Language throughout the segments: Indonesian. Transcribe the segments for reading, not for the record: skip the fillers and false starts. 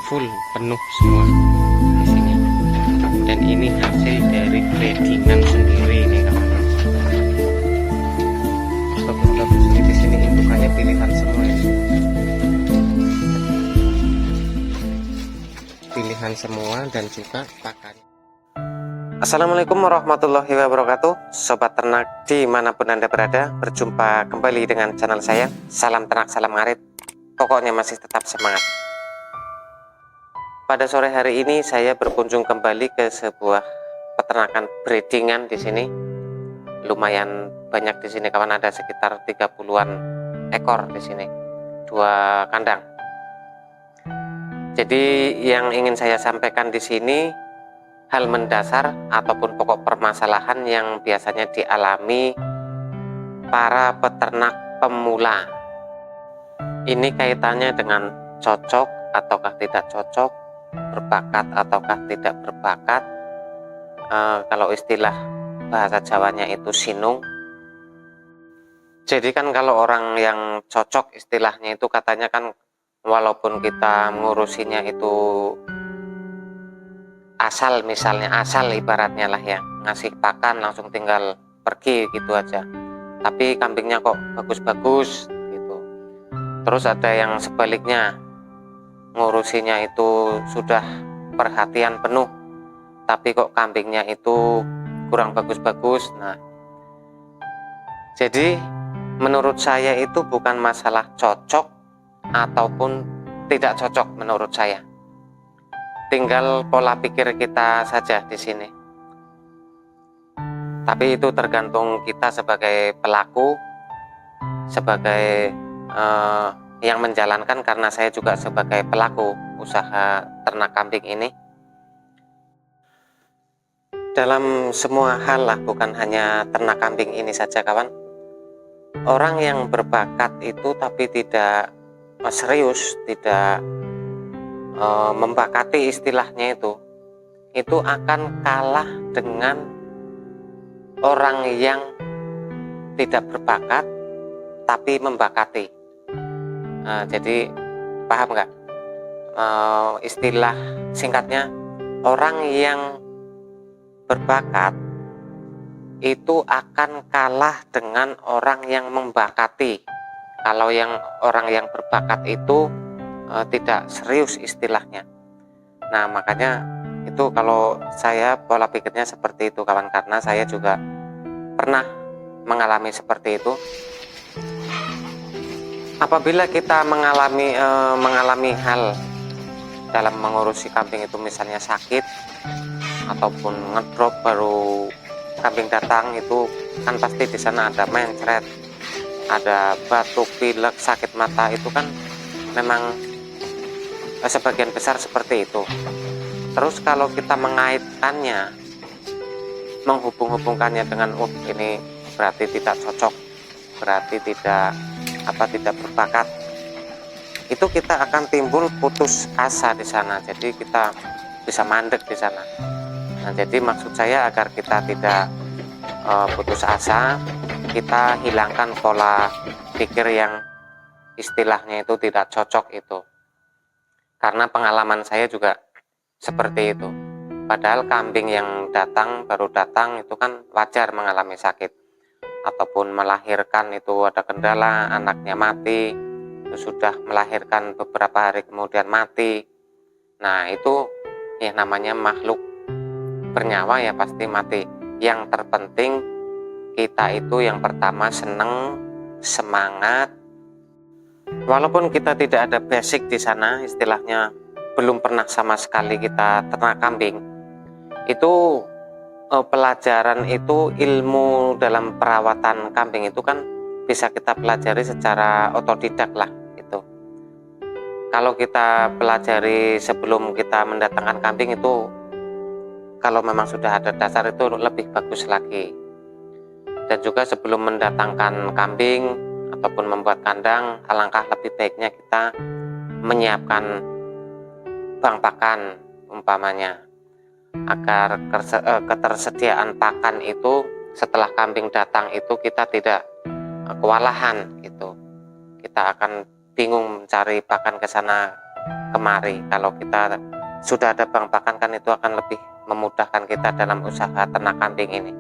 full penuh semua di sini. Dan ini hasil dari breedingan sendiri nih kawan. Bagus-bagus ini di sini indukannya pilihan semua ini. Pilihan semua dan juga pakannya. Assalamualaikum warahmatullahi wabarakatuh, sobat ternak dimanapun Anda berada. Berjumpa kembali dengan channel saya. Salam ternak, salam ngarit, pokoknya masih tetap semangat. Pada sore hari ini saya berkunjung kembali ke sebuah peternakan breedingan di sini. Lumayan banyak di sini kawan, ada sekitar 30-an ekor di sini, 2 kandang. Jadi yang ingin saya sampaikan di sini hal mendasar ataupun pokok permasalahan yang biasanya dialami para peternak pemula. Ini kaitannya dengan cocok ataukah tidak cocok, berbakat ataukah tidak berbakat. Kalau istilah bahasa Jawanya itu sinung. Jadi kan kalau orang yang cocok istilahnya itu katanya kan walaupun kita ngurusinya itu asal, misalnya asal ibaratnya lah ya, ngasih pakan langsung tinggal pergi gitu aja, tapi kambingnya kok bagus-bagus gitu. Terus ada yang sebaliknya, ngurusinya itu sudah perhatian penuh tapi kok kambingnya itu kurang bagus-bagus. Nah, jadi menurut saya itu bukan masalah cocok ataupun tidak cocok menurut saya. Tinggal pola pikir kita saja di sini. Tapi itu tergantung kita sebagai pelaku, sebagai yang menjalankan, karena saya juga sebagai pelaku usaha ternak kambing ini. Dalam semua hal lah, bukan hanya ternak kambing ini saja kawan. Orang yang berbakat itu tapi tidak serius, tidak membakati istilahnya itu akan kalah dengan orang yang tidak berbakat tapi membakati. Jadi paham nggak? Istilah singkatnya, orang yang berbakat itu akan kalah dengan orang yang membakati. Kalau orang yang berbakat itu tidak serius istilahnya. Nah, makanya itu kalau saya pola pikirnya seperti itu kawan, karena saya juga pernah mengalami seperti itu. Apabila kita mengalami hal dalam mengurusi kambing itu, misalnya sakit ataupun ngedrop baru kambing datang, itu kan pasti di sana ada mencret, ada batuk, pilek, sakit mata, itu kan memang sebagian besar seperti itu. Terus kalau kita mengaitkannya, menghubung-hubungkannya dengan ini berarti tidak cocok, berarti tidak berbakat, itu kita akan timbul putus asa di sana. Jadi kita bisa mandek di sana. Nah, jadi maksud saya agar kita tidak putus asa, kita hilangkan pola pikir yang istilahnya itu tidak cocok itu. Karena pengalaman saya juga seperti itu. Padahal kambing yang baru datang itu kan wajar mengalami sakit ataupun melahirkan itu ada kendala, anaknya mati, sudah melahirkan beberapa hari kemudian mati. Nah, itu ya namanya makhluk bernyawa, ya pasti mati. Yang terpenting kita itu yang pertama seneng, semangat. Walaupun kita tidak ada basic di sana, istilahnya belum pernah sama sekali kita ternak kambing, itu pelajaran itu, ilmu dalam perawatan kambing itu kan bisa kita pelajari secara otodidak lah gitu. Kalau kita pelajari sebelum kita mendatangkan kambing itu, kalau memang sudah ada dasar itu lebih bagus lagi. Dan juga sebelum mendatangkan kambing ataupun membuat kandang, alangkah lebih baiknya kita menyiapkan bank pakan umpamanya, agar ketersediaan pakan itu setelah kambing datang itu kita tidak kewalahan gitu. Kita akan bingung mencari pakan ke sana kemari. Kalau kita sudah ada bank pakan kan itu akan lebih memudahkan kita dalam usaha ternak kambing ini.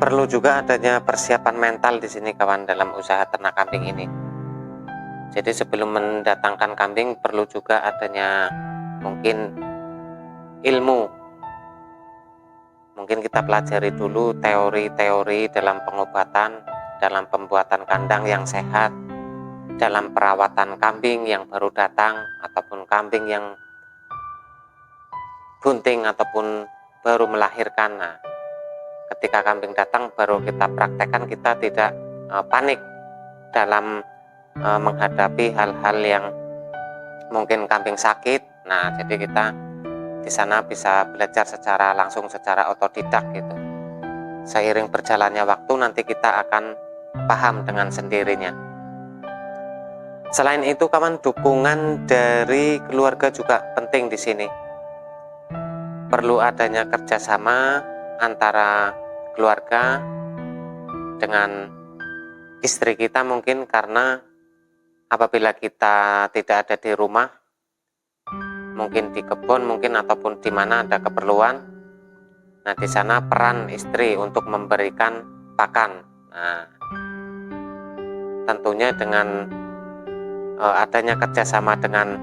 Perlu juga adanya persiapan mental di sini kawan dalam usaha ternak kambing ini. Jadi sebelum mendatangkan kambing perlu juga adanya mungkin ilmu. Mungkin kita pelajari dulu teori-teori dalam pengobatan, dalam pembuatan kandang yang sehat, dalam perawatan kambing yang baru datang ataupun kambing yang bunting ataupun baru melahirkan. Nah, ketika kambing datang baru kita praktekkan, kita tidak panik dalam menghadapi hal-hal yang mungkin kambing sakit. Nah, jadi kita di sana bisa belajar secara otodidak gitu. Seiring berjalannya waktu nanti kita akan paham dengan sendirinya. Selain itu kawan, dukungan dari keluarga juga penting di sini. Perlu adanya kerjasama antara keluarga dengan istri kita mungkin, karena apabila kita tidak ada di rumah, mungkin di kebun mungkin ataupun di mana ada keperluan, nah di sana peran istri untuk memberikan pakan. Nah, tentunya dengan adanya kerjasama dengan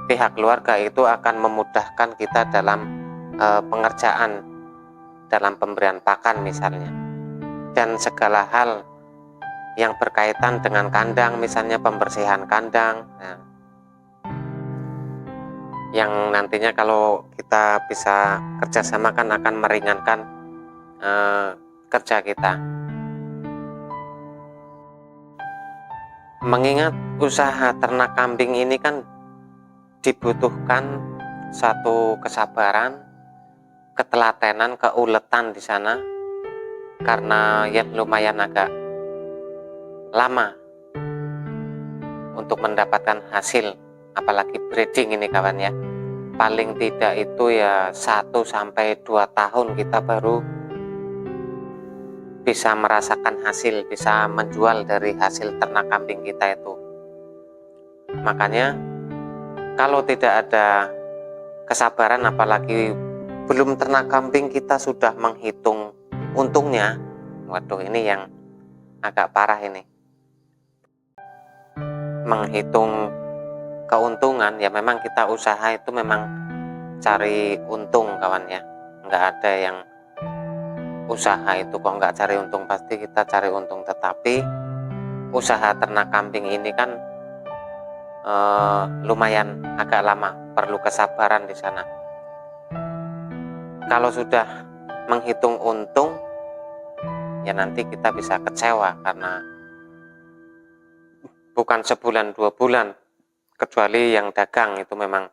pihak keluarga itu akan memudahkan kita dalam pengerjaan, dalam pemberian pakan misalnya, dan segala hal yang berkaitan dengan kandang, misalnya pembersihan kandang. Nah, yang nantinya kalau kita bisa kerjasama kan akan meringankan kerja kita. Mengingat usaha ternak kambing ini kan dibutuhkan satu kesabaran, ketelatenan, keuletan di sana, karena ya lumayan agak lama untuk mendapatkan hasil, apalagi breeding ini kawan ya. Paling tidak itu ya 1-2 tahun kita baru bisa merasakan hasil, bisa menjual dari hasil ternak kambing kita itu. Makanya kalau tidak ada kesabaran, apalagi belum ternak kambing kita sudah menghitung untungnya, waduh ini yang agak parah ini. Menghitung keuntungan ya, memang kita usaha itu memang cari untung kawan ya, nggak ada yang usaha itu kok nggak cari untung, pasti kita cari untung. Tetapi usaha ternak kambing ini kan lumayan agak lama, perlu kesabaran di sana. Kalau sudah menghitung untung ya nanti kita bisa kecewa, karena bukan sebulan 2 bulan, kecuali yang dagang itu memang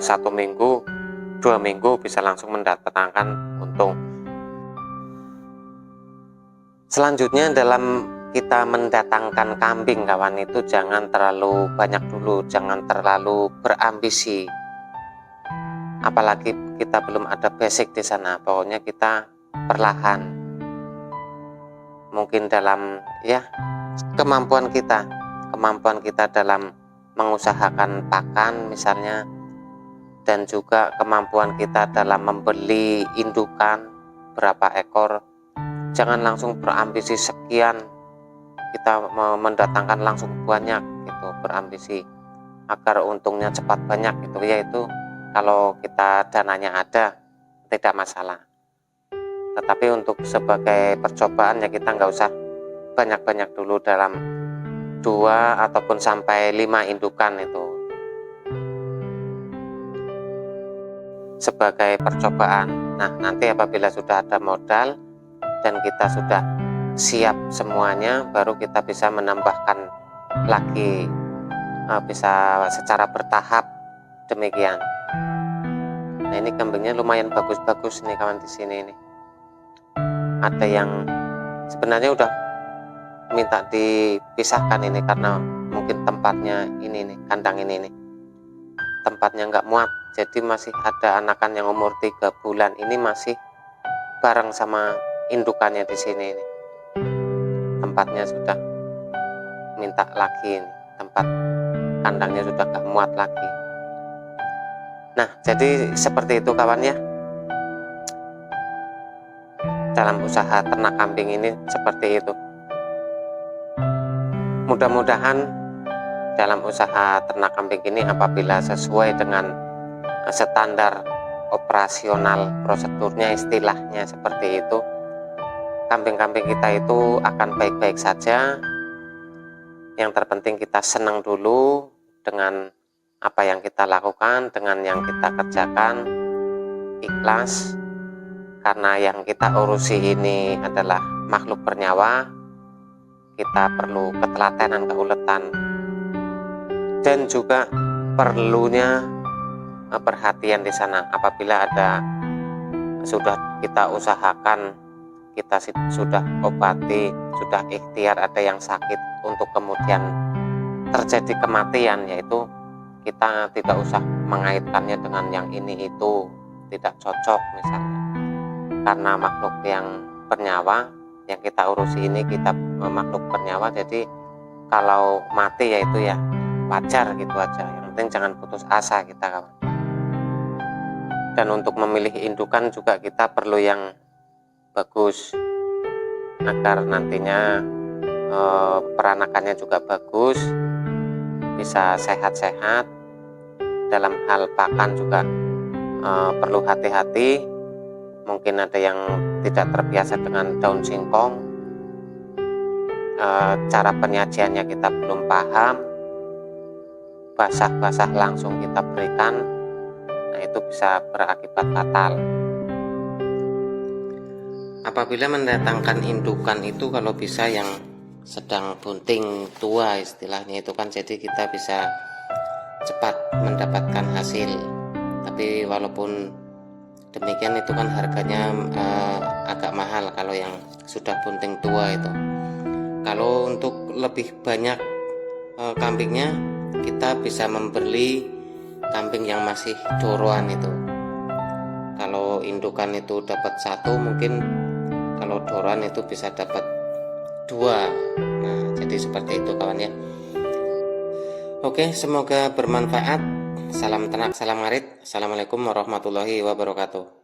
1 minggu 2 minggu bisa langsung mendapatkan untung. Selanjutnya dalam kita mendatangkan kambing kawan, itu jangan terlalu banyak dulu, jangan terlalu berambisi, apalagi kita belum ada basic di sana. Pokoknya kita perlahan, mungkin dalam ya kemampuan kita dalam mengusahakan pakan misalnya, dan juga kemampuan kita dalam membeli indukan berapa ekor. Jangan langsung berambisi sekian, kita mendatangkan langsung banyak gitu, berambisi agar untungnya cepat banyak gitu ya. Itu kalau kita dananya ada tidak masalah, tetapi untuk sebagai percobaan ya kita nggak usah banyak-banyak dulu, dalam 2 ataupun sampai 5 indukan itu sebagai percobaan. Nah, nanti apabila sudah ada modal dan kita sudah siap semuanya, baru kita bisa menambahkan lagi, bisa secara bertahap demikian. Nah, ini kambingnya lumayan bagus-bagus nih kawan di sini nih. Ada yang sebenarnya udah minta dipisahkan ini karena mungkin tempatnya ini nih, kandang ini nih tempatnya nggak muat, jadi masih ada anakan yang umur 3 bulan ini masih bareng sama indukannya di sini nih. Tempatnya sudah minta lagi, tempat kandangnya sudah gak muat lagi. Nah, jadi seperti itu kawan ya, dalam usaha ternak kambing ini seperti itu. Mudah-mudahan dalam usaha ternak kambing ini apabila sesuai dengan standar operasional prosedurnya, istilahnya seperti itu, kambing-kambing kita itu akan baik-baik saja. Yang terpenting kita senang dulu dengan apa yang kita lakukan, dengan yang kita kerjakan, ikhlas, karena yang kita urusi ini adalah makhluk bernyawa. Kita perlu ketelatenan, keuletan, dan juga perlunya perhatian di sana. Apabila ada sudah kita usahakan, kita sudah obati, sudah ikhtiar, ada yang sakit untuk kemudian terjadi kematian, yaitu kita tidak usah mengaitkannya dengan yang ini itu, tidak cocok misalnya, karena makhluk yang bernyawa yang kita urusi ini, kita makhluk bernyawa, jadi kalau mati yaitu ya wajar gitu aja. Yang penting jangan putus asa kita kawan. Dan untuk memilih indukan juga kita perlu yang bagus, agar nantinya peranakannya juga bagus, bisa sehat-sehat. Dalam hal pakan juga perlu hati-hati. Mungkin ada yang tidak terbiasa dengan daun singkong, cara penyajiannya kita belum paham, basah-basah langsung kita berikan, nah itu bisa berakibat fatal. Apabila mendatangkan indukan itu kalau bisa yang sedang bunting tua istilahnya itu kan, jadi kita bisa cepat mendapatkan hasil. Tapi walaupun demikian itu kan harganya agak mahal kalau yang sudah bunting tua itu. Kalau untuk lebih banyak kambingnya, kita bisa membeli kambing yang masih doroan itu. Kalau indukan itu dapat satu, mungkin kalau doroan itu bisa dapat dua. Nah, jadi seperti itu kawan ya. Oke, semoga bermanfaat. Salam ternak, salam ngarit. Assalamualaikum warahmatullahi wabarakatuh.